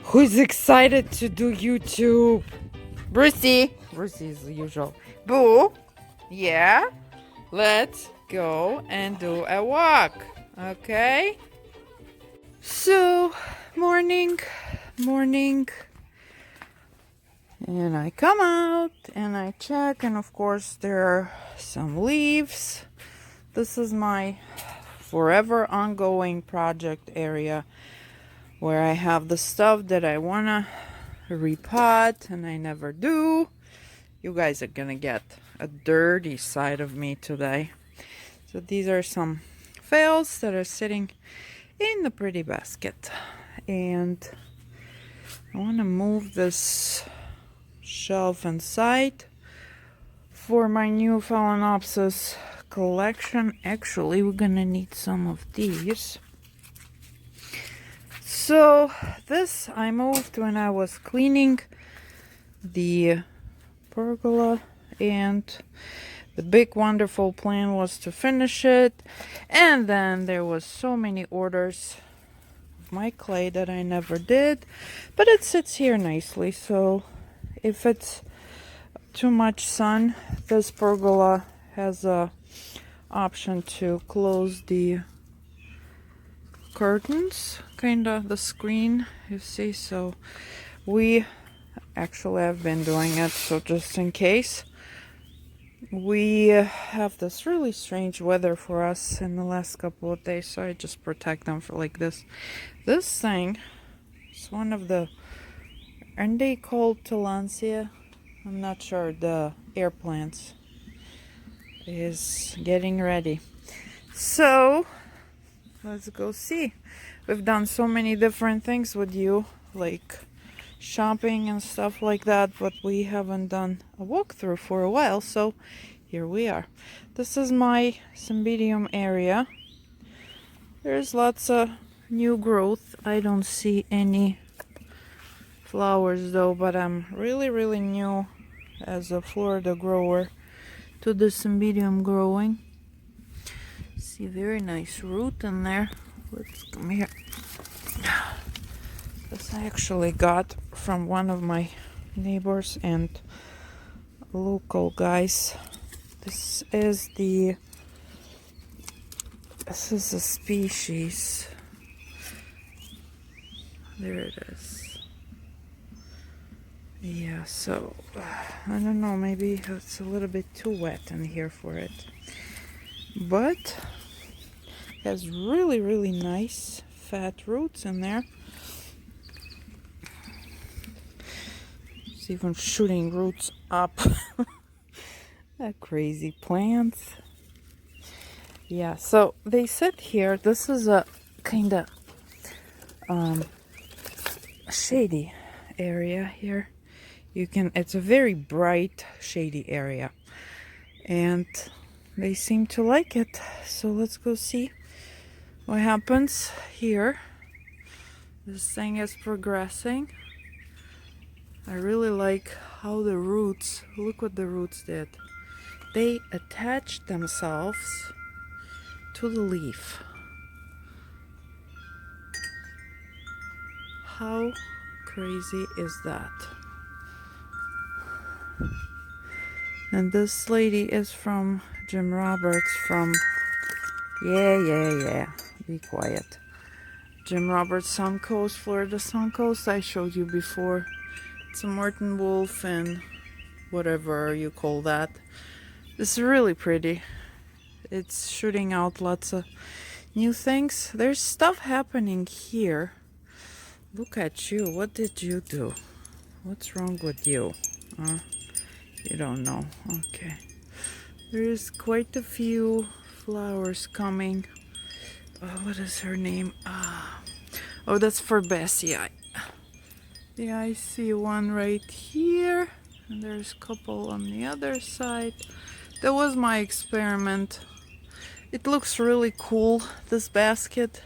Who's excited to do YouTube? Brucey. Brucey is the usual. Boo. Yeah. Let's go and do a walk. Okay. So, morning. And I come out and I check, and of course there are some leaves. This is my forever ongoing project area where I have the stuff that I wanna repot and I never do. You guys are gonna get a dirty side of me today. So these are some fails that are sitting in the pretty basket, and I want to move this shelf inside for my new Phalaenopsis collection. Actually, we're gonna need some of these. So this I moved when I was cleaning the pergola, and the big wonderful plan was to finish it, and then there was so many orders of my clay that I never did, but it sits here nicely. So if it's too much sun, this pergola has a option to close the curtains, kinda the screen, you see. So we actually have been doing it, so just in case. We have this really strange weather for us in the last couple of days, so I just protect them for like this. This thing is one of the, aren't they called Tillandsia? I'm not sure. The air plants is getting ready. So let's go see. We've done so many different things with you, like shopping and stuff like that, but we haven't done a walkthrough for a while, so here we are. This is my Cymbidium area. There's lots of new growth. I don't see any flowers though, but I'm really new as a Florida grower to the Cymbidium growing. See, very nice root in there. Let's come here. This I actually got from one of my neighbors and local guys. This is a species. There it is. Yeah, so I don't know, maybe it's a little bit too wet in here for it, but it has really nice fat roots in there. It's even shooting roots up. Crazy plants. Yeah, so they sit here. This is a kind of shady area here. It's a very bright shady area, and they seem to like it. So let's go see what happens here. This thing is progressing. I really like how the roots, look what the roots did. They attached themselves to the leaf. How crazy is that? And this lady is from Jim Roberts from, yeah, be quiet. Jim Roberts Suncoast, Florida Suncoast, I showed you before. It's a Martin Wolf and whatever you call that. This is really pretty. It's shooting out lots of new things. There's stuff happening here. Look at you. What did you do? What's wrong with you? You don't know. Okay. There's quite a few flowers coming. What is her name? Oh, that's for Bessie. Yeah, I see one right here, and there's a couple on the other side. That was my experiment. It looks really cool, this basket.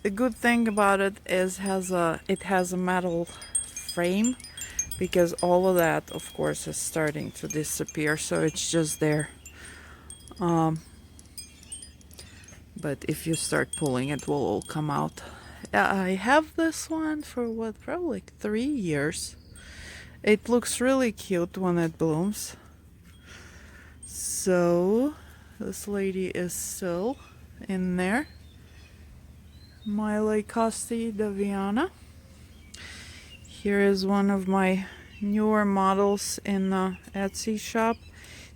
The good thing about it is it has a metal frame, because all of that, of course, is starting to disappear, so it's just there. But if you start pulling, it will all come out. I have this one for what, probably like 3 years. It looks really cute when it blooms. So this lady is still in there. Miley Costi Daviana. Here is one of my newer models in the Etsy shop.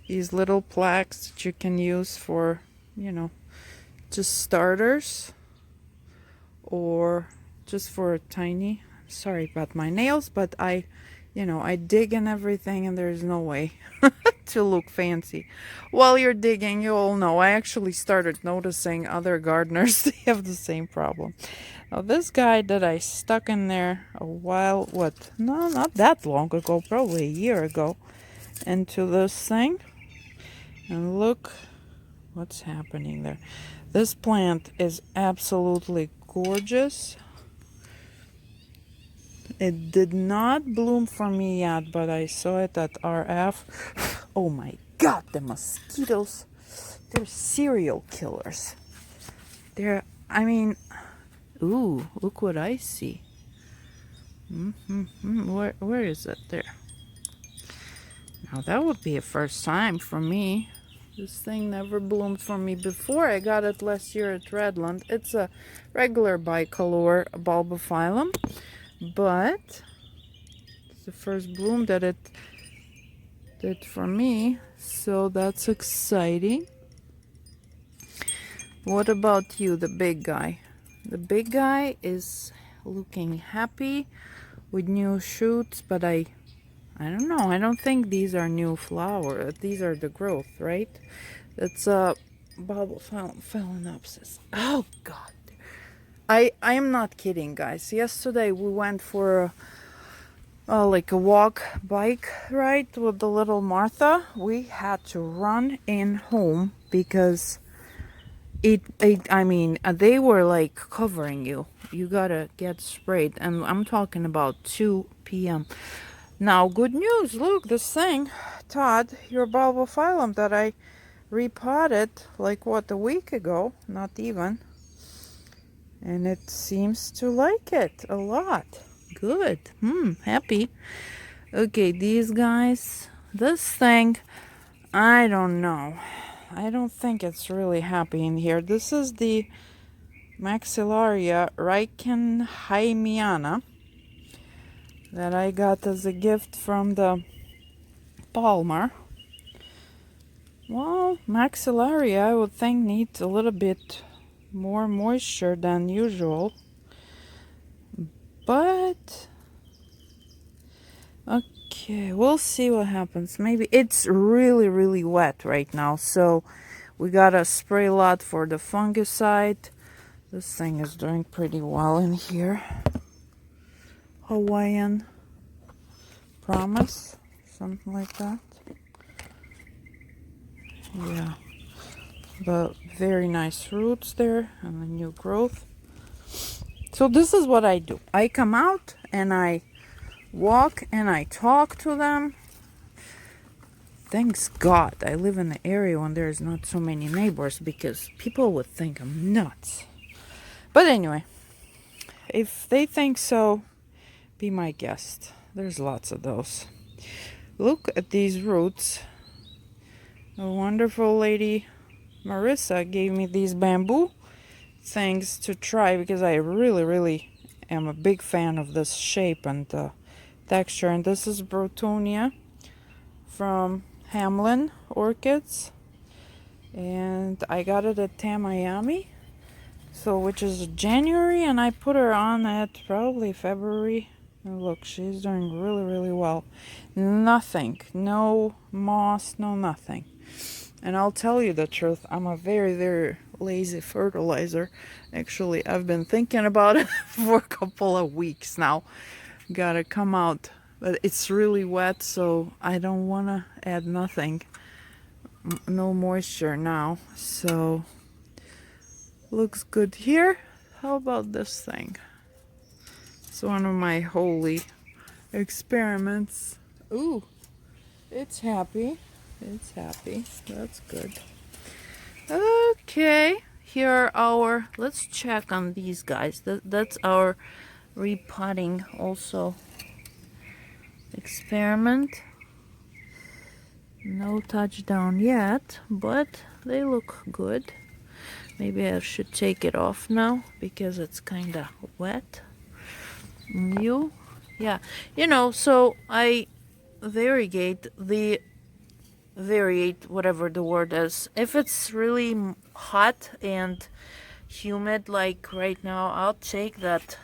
These little plaques that you can use for, just starters or just for tiny. Sorry about my nails, but I dig in everything and there's no way to look fancy. While you're digging, you all know, I actually started noticing other gardeners, they have the same problem. Now this guy that I stuck in there a while, no, not that long ago, probably a year ago, into this thing. And look what's happening there. This plant is absolutely gorgeous. It did not bloom for me yet, but I saw it at RF. Oh my god, the mosquitoes. They're serial killers. Ooh, look what I see. Where is it? There. Now that would be a first time for me. This thing never bloomed for me before. I got it last year at Redland. It's a regular bicolor bulbophyllum, but it's the first bloom that it did for me, so that's exciting. What about you, the big guy? The big guy is looking happy with new shoots, but I don't know. I don't think these are new flowers. These are the growth, right? It's a phalaenopsis. Oh God, I am not kidding, guys. Yesterday we went for like a bike ride with the little Martha. We had to run in home because they were like covering you. You gotta get sprayed, and I'm talking about 2 p.m. Now, good news. Look, this thing, Todd, your bulbophyllum that I repotted like a week ago, not even, and it seems to like it a lot. Good. Happy. Okay, these guys, this thing, I don't know. I don't think it's really happy in here. This is the Maxillaria reichenheimiana that I got as a gift from the Palmer. Well, Maxillaria, I would think, needs a little bit more moisture than usual. But okay, we'll see what happens. Maybe it's really, really wet right now, so we gotta spray a lot for the fungicide. This thing is doing pretty well in here. Hawaiian Promise, something like that. Yeah, but very nice roots there and the new growth. So this is what I do. I come out and I walk and I talk to them. Thanks God I live in an area when there's not so many neighbors, because people would think I'm nuts. But anyway, if they think so, be my guest. There's lots of those. Look at these roots. A wonderful lady, Marissa, gave me these bamboo things to try because I really, really am a big fan of this shape and texture. And this is Brotonia from Hamlin Orchids. And I got it at Tamayami, which is January, and I put her on at probably February. And look, she's doing really, really well. Nothing, no moss, no nothing. And I'll tell you the truth, I'm a very, very lazy fertilizer. Actually, I've been thinking about it for a couple of weeks now. Gotta come out. But it's really wet, so I don't want to add nothing. No moisture now. So, looks good here. How about this thing? It's one of my holy experiments. Ooh, it's happy. It's happy. That's good. Okay, here are our, let's check on these guys. That's our repotting also experiment. No touchdown yet, but they look good. Maybe I should take it off now because it's kind of wet. New, yeah, you know, so I variegate whatever the word is. If it's really hot and humid like right now, I'll take that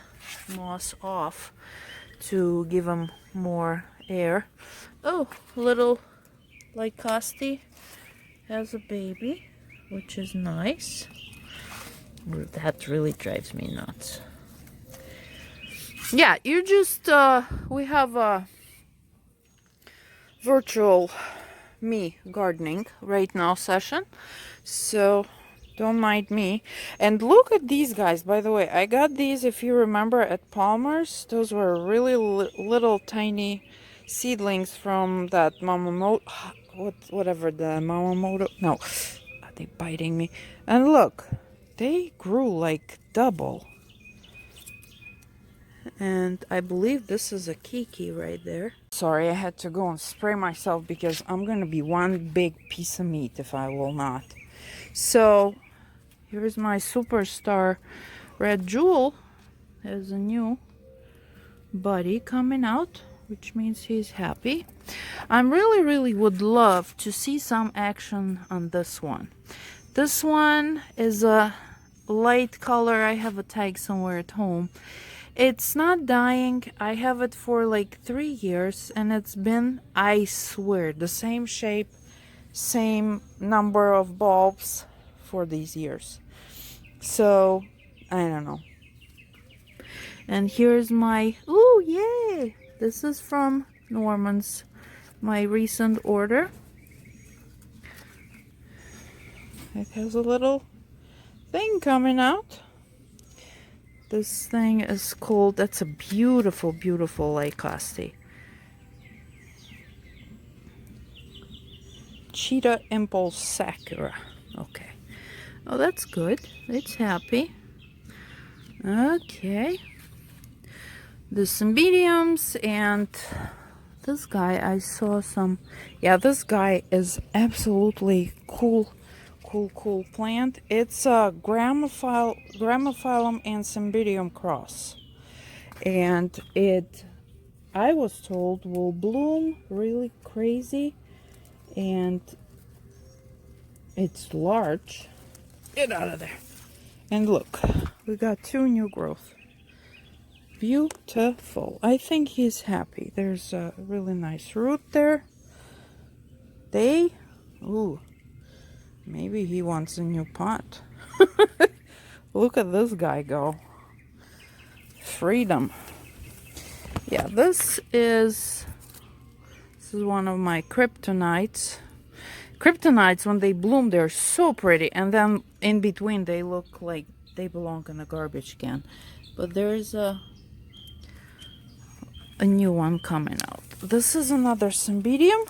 moss off to give them more air. Oh, little Lycoste has a baby, which is nice. That really drives me nuts. Yeah, you just we have a virtual me gardening right now session, so don't mind me. And look at these guys, by the way. I got these, if you remember, at Palmer's. Those were really little tiny seedlings from that Mamamoto, whatever the Mamamoto, no, are they biting me? And look, they grew like double. And I believe this is a Kiki right there. Sorry, I had to go and spray myself because I'm gonna be one big piece of meat if I will not. So here's my superstar red jewel. There's a new buddy coming out, which means he's happy. I'm really would love to see some action on this one. This one is a light color. I have a tag somewhere at home. It's not dying. I have it for like 3 years and it's been, I swear, the same shape, same number of bulbs for these years. So, I don't know. And here's my, ooh, yay! This is from Norman's, my recent order. It has a little thing coming out. This thing is called, that's a beautiful Lycoste. Cheetah Impulse Sakura. Okay. Oh, that's good. It's happy. Okay. The Cymbidiums and this guy, I saw some. Yeah, this guy is absolutely cool plant. It's a Gramophyllum and Cymbidium cross. And it, I was told, will bloom really crazy. And it's large. Get out of there. And look, we got 2 new growth. Beautiful. I think he's happy. There's a really nice root there. Ooh, maybe he wants a new pot. Look at this guy go. Freedom. Yeah, this is one of my kryptonites. Kryptonites, when they bloom, they're so pretty, and then in between they look like they belong in a garbage can. But there's a new one coming out. This is another Cymbidium,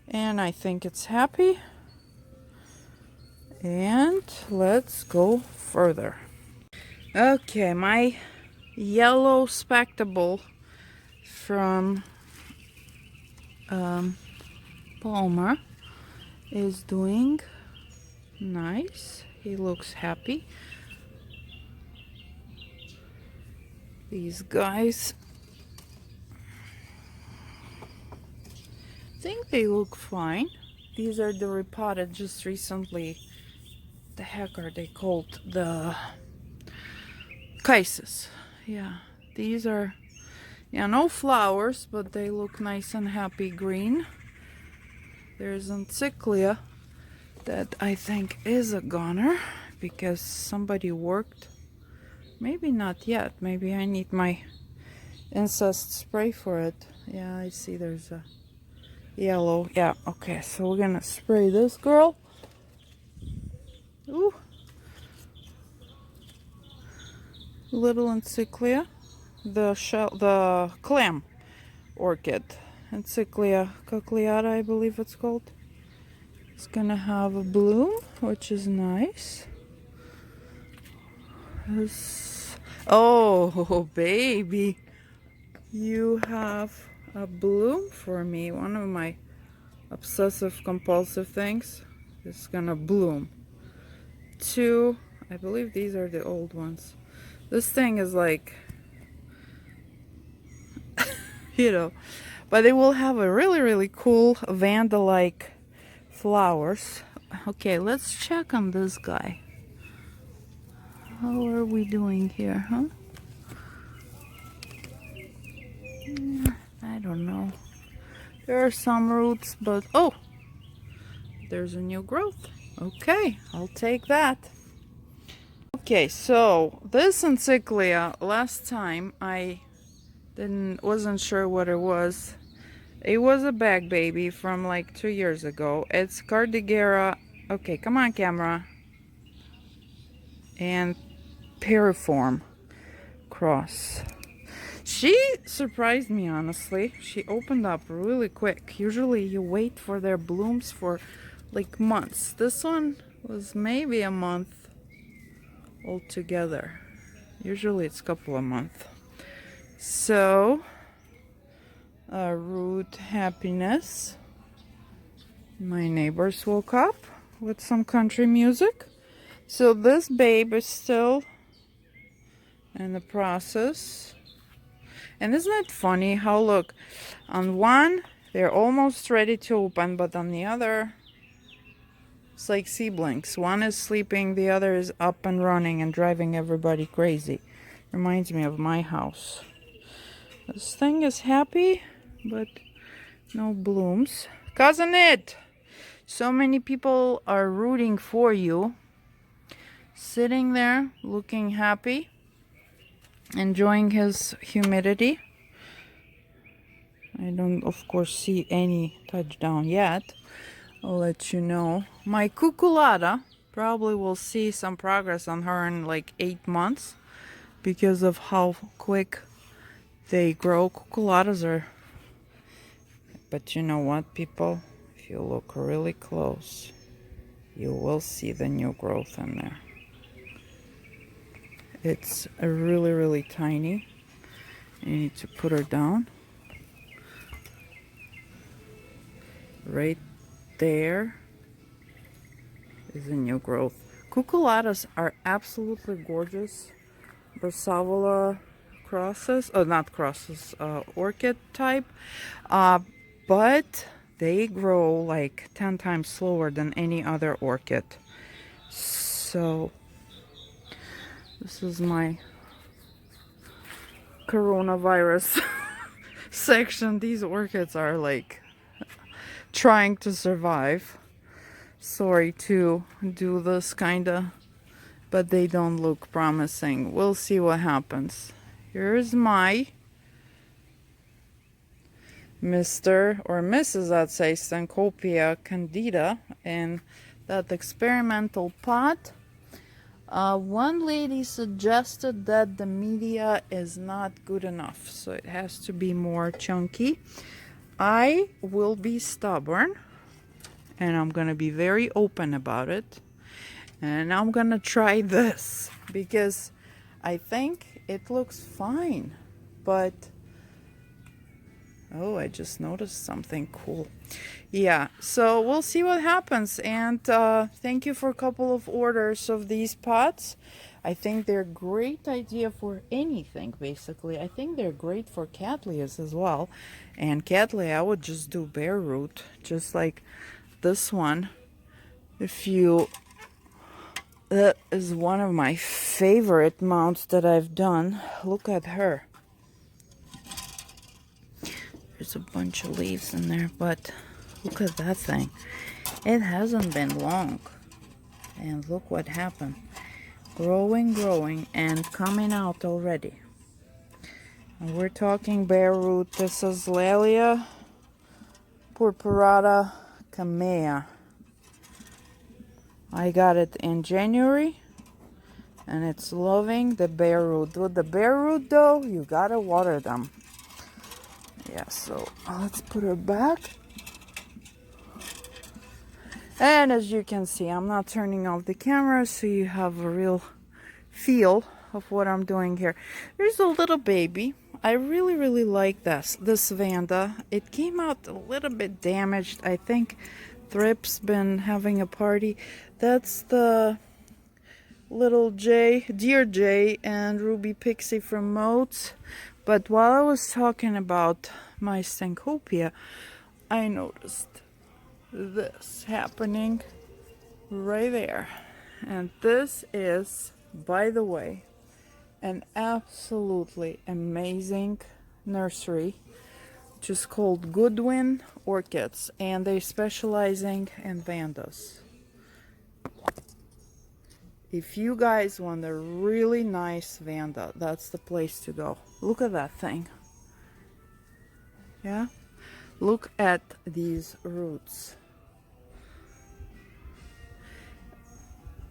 and I think it's happy. And let's go further. Okay, my yellow spectable from Palmer is doing nice. He looks happy. These guys, I think they look fine. These are the repotted just recently. The heck are they called? The Chisis. Yeah, these are, yeah, no flowers, but they look nice and happy green. There's Encyclia that I think is a goner because somebody worked. Maybe not yet. Maybe I need my incest spray for it. Yeah, I see there's a yellow. Yeah, okay, so we're gonna spray this girl. Ooh. Little Encyclia. The clam orchid. Encyclia cochleata, I believe it's called. It's gonna have a bloom, which is nice. Oh, baby, you have a bloom for me. One of my obsessive compulsive things is gonna bloom. Two, I believe these are the old ones. This thing is like, you know, but it will have a really, really cool vanda-like flowers. Okay, let's check on this guy. How are we doing here, huh? I don't know. There are some roots, but oh, there's a new growth. Okay, I'll take that. Okay, so this encyclia, last time I wasn't sure what it was. It was a bag baby from like 2 years ago. It's Cardigera. Okay, come on, camera. And Periform cross. She surprised me, honestly. She opened up really quick. Usually you wait for their blooms for like months. This one was maybe a month altogether. Usually it's a couple of months. So, root happiness. My neighbors woke up with some country music. So this babe is still in the process. And isn't it funny how, look, on one, they're almost ready to open, but on the other, it's like siblings. One is sleeping, the other is up and running and driving everybody crazy. Reminds me of my house. This thing is happy, but no blooms. Cousin It! So many people are rooting for you. Sitting there, looking happy. Enjoying his humidity. I don't, of course, see any touchdown yet. I'll let you know. My cuculata, probably will see some progress on her in like 8 months because of how quick they grow. Cuculatas are... But you know what, people? If you look really close, you will see the new growth in there. It's really, really tiny. You need to put her down. Right there is a new growth. Cuculatas are absolutely gorgeous. Brassavola crosses, not crosses, orchid type. But they grow like 10 times slower than any other orchid. So this is my coronavirus section. These orchids are like trying to survive. Sorry to do this kinda, but they don't look promising. We'll see what happens. Here's my Mr. or Mrs. I'd say Stancopia candida in that experimental pot. One lady suggested that the media is not good enough, so it has to be more chunky. I will be stubborn, and I'm gonna be very open about it, and I'm gonna try this because I think it looks fine, but oh, I just noticed something cool. Yeah, so we'll see what happens. And thank you for a couple of orders of these pots. I think they're a great idea for anything, basically. I think they're great for Cattleyas as well. And Cattleya, I would just do bare root, just like this one. If you... That is one of my favorite mounts that I've done. Look at her. There's a bunch of leaves in there, but look at that thing. It hasn't been long. And look what happened. Growing, growing, and coming out already. And we're talking bare root. This is Laelia purpurata camea. I got it in January, and it's loving the bare root. With the bare root, though, you gotta water them. Yeah, so let's put her back. And as you can see, I'm not turning off the camera, so you have a real feel of what I'm doing here. There's a little baby. I really like this vanda. It came out a little bit damaged. I think Thrip's been having a party. That's the little Dear Jay and Ruby Pixie from Moats. But while I was talking about my Synchopia, I noticed this happening right there. And this is, by the way, an absolutely amazing nursery, which is called Goodwin Orchids, and they're specializing in vandas. If you guys want a really nice vanda, that's the place to go. Look at that thing. Yeah? Look at these roots.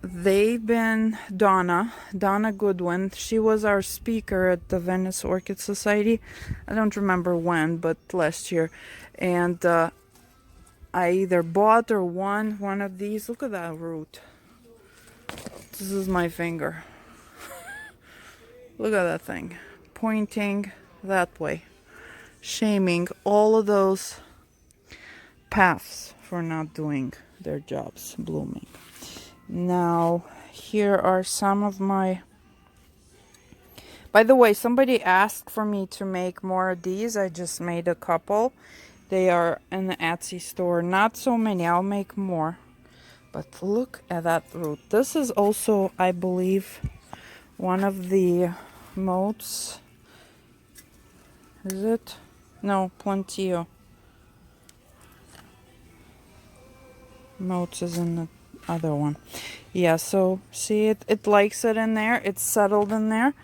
They've been Donna Goodwin. She was our speaker at the Venice Orchid Society. I don't remember when, but last year. And I either bought or won one of these. Look at that root. This is my finger. Look at that thing. Pointing that way. Shaming all of those paths for not doing their jobs, blooming. Now, here are some of my... By the way, somebody asked for me to make more of these. I just made a couple. They are in the Etsy store. Not so many. I'll make more. But look at that root. This is also, I believe, one of the moats. Is it? No, Plantio. Moats is in the other one. Yeah, so see it likes it in there. It's settled in there.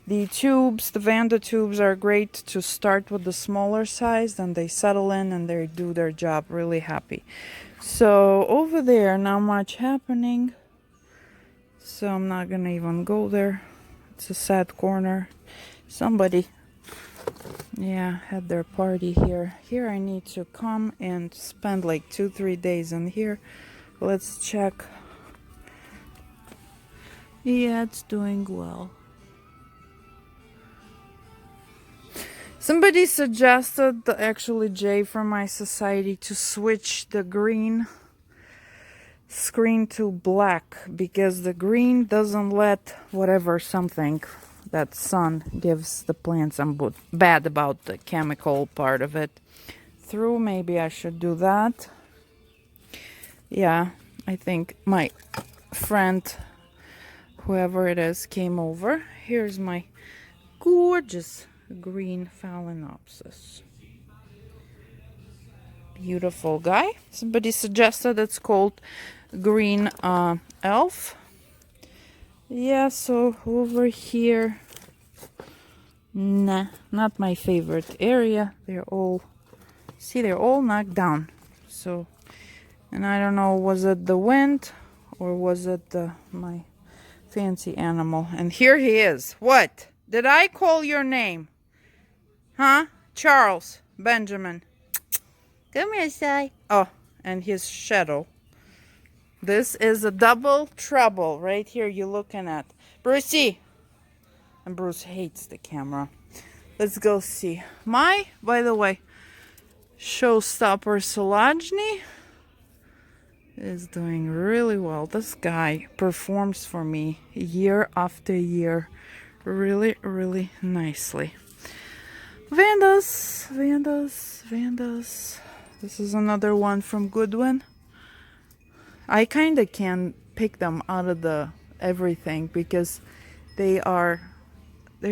The tubes, the vanda tubes, are great to start with the smaller size. Then they settle in and they do their job. Really happy. So over there, not much happening. So I'm not gonna even go there. It's a sad corner. Somebody, yeah, had their party here. Here I need to come and spend like 2-3 days in here. Let's check. Yeah, it's doing well. Somebody suggested, actually Jay from my society, to switch the green screen to black, because the green doesn't let whatever something that sun gives the plants, I'm bad about the chemical part of it, through. Maybe I should do that. Yeah, I think my friend, whoever it is, came over. Here's my gorgeous green phalaenopsis. Beautiful guy. Somebody suggested it's called green elf. Yeah, so over here, nah, not my favorite area. They're all, see, they're all knocked down. So, and I don't know, was it the wind or was it my fancy animal? And here he is. What? Did I call your name? Huh? Charles Benjamin. Come here, Si. Oh, and his shadow. This is a double trouble right here you're looking at. Brucey. And Bruce hates the camera. Let's go see. By the way, showstopper Solagny is doing really well. This guy performs for me year after year really nicely. Vandas. This is another one from Goodwin. I kind of can pick them out of the everything because they're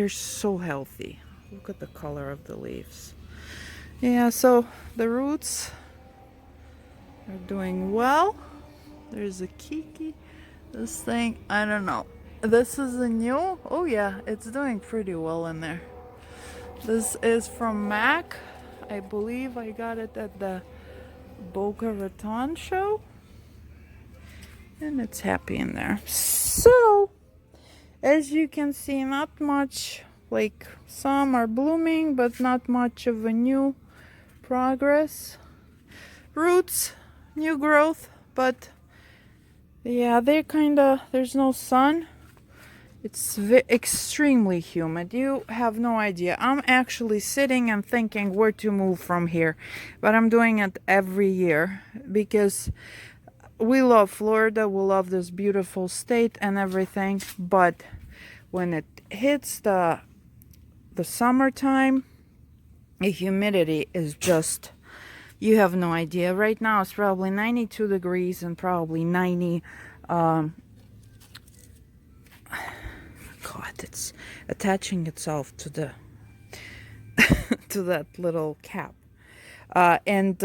so healthy. Look at the color of the leaves. Yeah, so the roots are doing well. There's a Kiki. This thing, I don't know. This is a new, oh yeah, it's doing pretty well in there. This is from Mac. I believe I got it at the Boca Raton show. And it's happy in there. So, as you can see, not much, like some are blooming, but not much of a new progress. Roots, new growth, but yeah, they're kind of, there's no sun. It's extremely humid. You have no idea. I'm actually sitting and thinking where to move from here, but I'm doing it every year because we love Florida. We love this beautiful state and everything, but when it hits the summertime, the humidity is just, you have no idea. Right now it's probably 92 degrees and probably 90. God, it's attaching itself to the to that little cap, and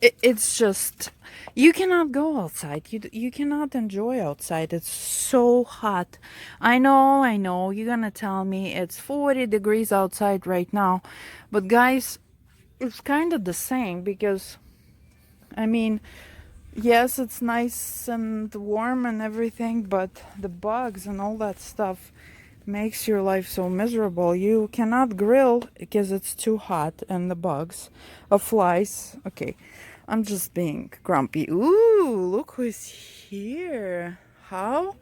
it's just, you cannot go outside. You cannot enjoy outside. It's so hot. I know. You're gonna tell me it's 40 degrees outside right now, but guys, it's kind of the same because, I mean, yes, it's nice and warm and everything, but the bugs and all that stuff makes your life so miserable. You cannot grill because it's too hot, and the bugs of flies. Okay, I'm just being grumpy. Ooh, look who's here. How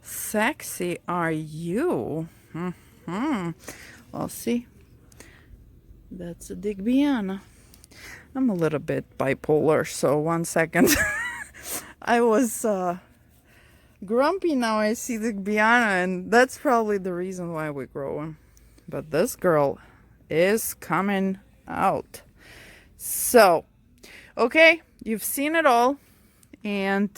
sexy are you? Well, see, that's a Digbiana. I'm a little bit bipolar, so 1 second. I was grumpy, now I see the Biana, and that's probably the reason why we grow them. But this girl is coming out. So, okay, you've seen it all, and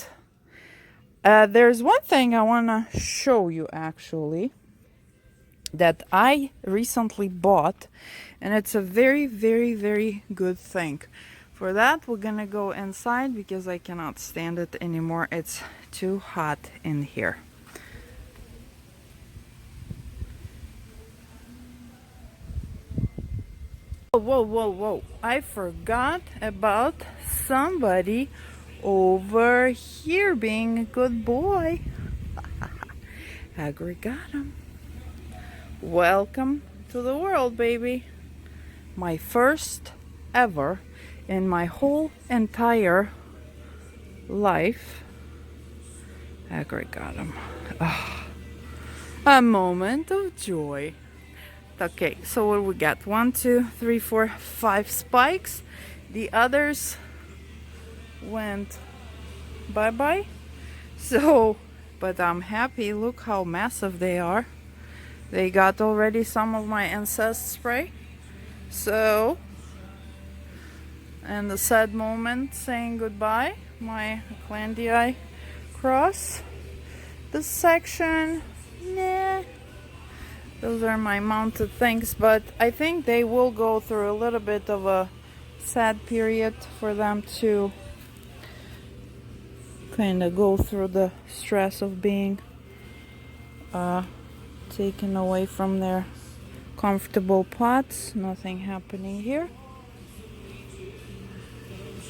there's one thing I want to show you actually that I recently bought, and it's a very, very, very good thing. For that, we're gonna go inside because I cannot stand it anymore. It's too hot in here. Whoa. I forgot about somebody over here being a good boy. Aggregatum. Welcome to the world, baby. My first ever in my whole entire life. Aggregatum. A moment of joy. Okay, so what we got? 1, 2, 3, 4, 5 spikes. The others went bye-bye. So, but I'm happy. Look how massive they are. They got already some of my incest spray. So, and the sad moment saying goodbye, my Candii cross. This section, nah. Those are my mounted things, but I think they will go through a little bit of a sad period for them to kind of go through the stress of being taken away from their comfortable pots. Nothing happening here.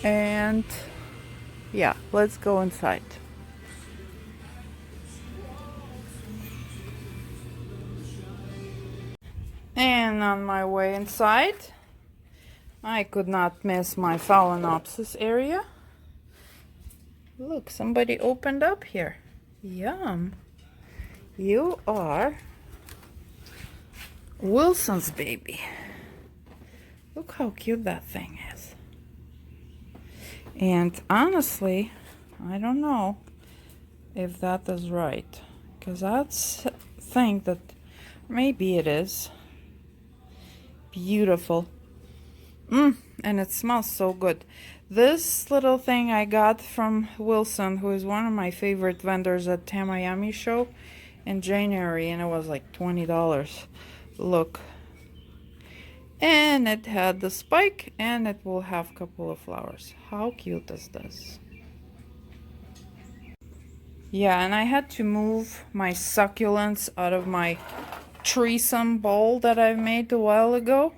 And yeah, let's go inside. And on my way inside, I could not miss my Phalaenopsis area. Look, somebody opened up here. Yum. You are Wilson's baby. Look how cute that thing is. And honestly, I don't know if that is right, because I think that maybe it is. Beautiful. And it smells so good. This little thing I got from Wilson, who is one of my favorite vendors at Tamayami show in January, and it was like $20. Look. And it had the spike, and it will have a couple of flowers. How cute is this? Yeah, and I had to move my succulents out of my threesome bowl that I made a while ago,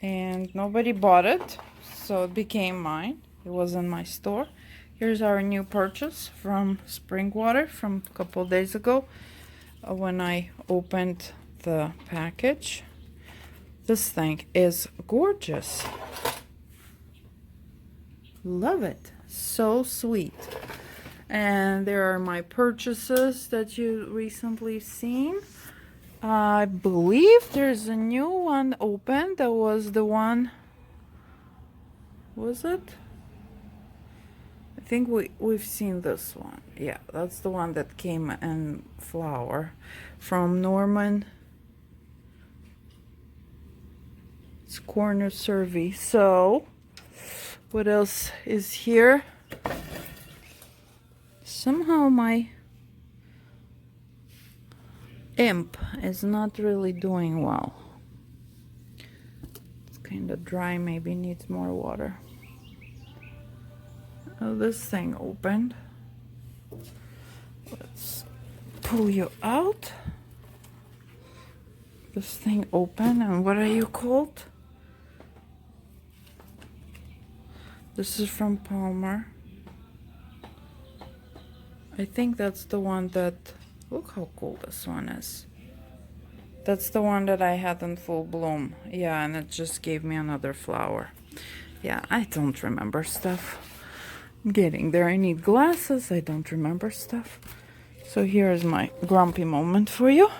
and nobody bought it, so it became mine. It was in my store. Here's our new purchase from Springwater from a couple of days ago when I opened the package. This thing is gorgeous. Love it. So sweet. And there are my purchases that you recently seen. I believe there's a new one open. That was the one, was it? I think we've seen this one. Yeah, that's the one that came in flower from Norman. It's corner survey. So what else is here? Somehow my imp is not really doing well. It's kind of dry, maybe needs more water. Oh, this thing opened. Let's pull you out. This thing open, and what are you called? This is from Palmer. I think that's the one that, look how cool this one is. That's the one that I had in full bloom. Yeah, and it just gave me another flower. Yeah, I don't remember stuff. I'm getting there. I need glasses. I don't remember stuff. So here's my grumpy moment for you.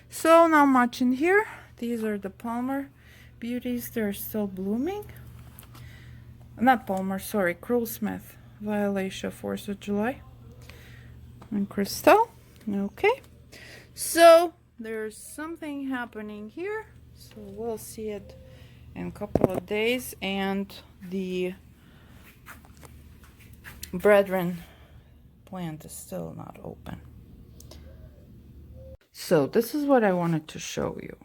So not much in here. These are the Palmer beauties. They're still blooming. Not Palmer, sorry, Cruel Smith. Violacia, 4th of July. And Crystal. Okay. So there's something happening here. So we'll see it in a couple of days. And the Brethren plant is still not open. So this is what I wanted to show you.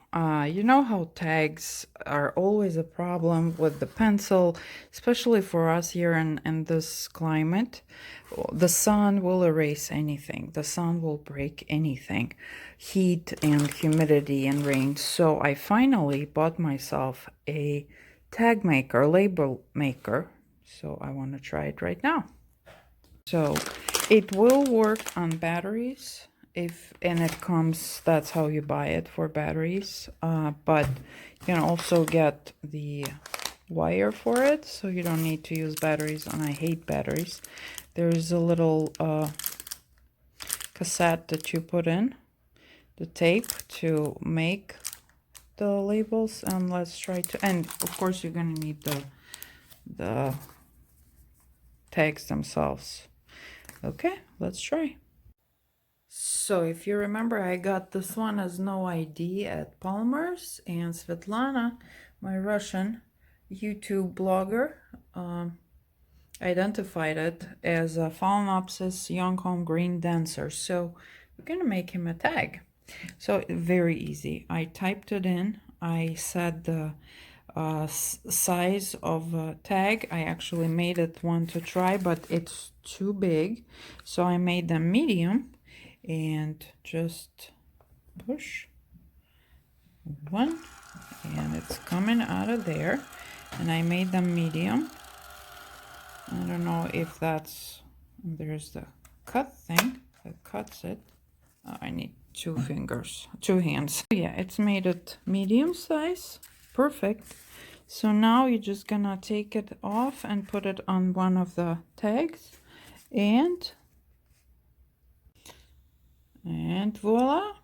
You know how tags are always a problem with the pencil, especially for us here in this climate. The sun will erase anything. The sun will break anything. Heat and humidity and rain. So I finally bought myself a tag maker, label maker. So I want to try it right now. So it will work on batteries. And it comes, that's how you buy it, for batteries, but you can also get the wire for it, so you don't need to use batteries, and I hate batteries. There's a little cassette that you put in the tape to make the labels, and let's try to, and of course you're gonna need the tags themselves. Okay, let's try. So if you remember, I got this one as no ID at Palmer's, and Svetlana, my Russian YouTube blogger, identified it as a Phalaenopsis Young Green Dancer. So we're gonna make him a tag. So very easy. I typed it in. I set the size of a tag. I actually made it one to try, but it's too big. So I made them medium. And just push one, and it's coming out of there, and I made them medium. I don't know if that's, there's the cut thing that cuts it. I need two hands. Yeah, it's made it medium size. Perfect. So now you're just gonna take it off and put it on one of the tags, and voila,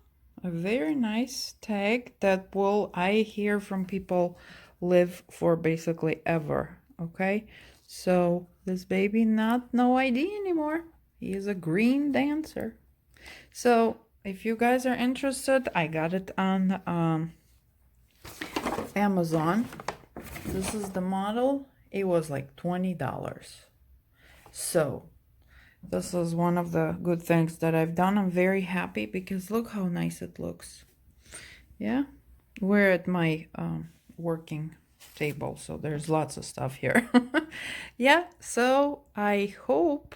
a very nice tag that will, I hear from people, live for basically ever. Okay, so this baby not no ID anymore. He is a green dancer. So if you guys are interested, I got it on Amazon. This is the model. It was like $20. So this is one of the good things that I've done. I'm very happy because look how nice it looks. Yeah, we're at my working table, so there's lots of stuff here. Yeah, so I hope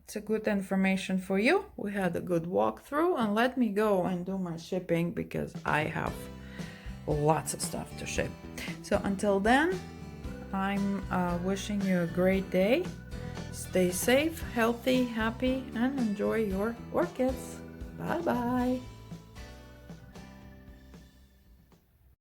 it's a good information for you. We had a good walkthrough, and let me go and do my shipping because I have lots of stuff to ship. So until then, I'm wishing you a great day. Stay safe, healthy, happy, and enjoy your orchids. Bye-bye.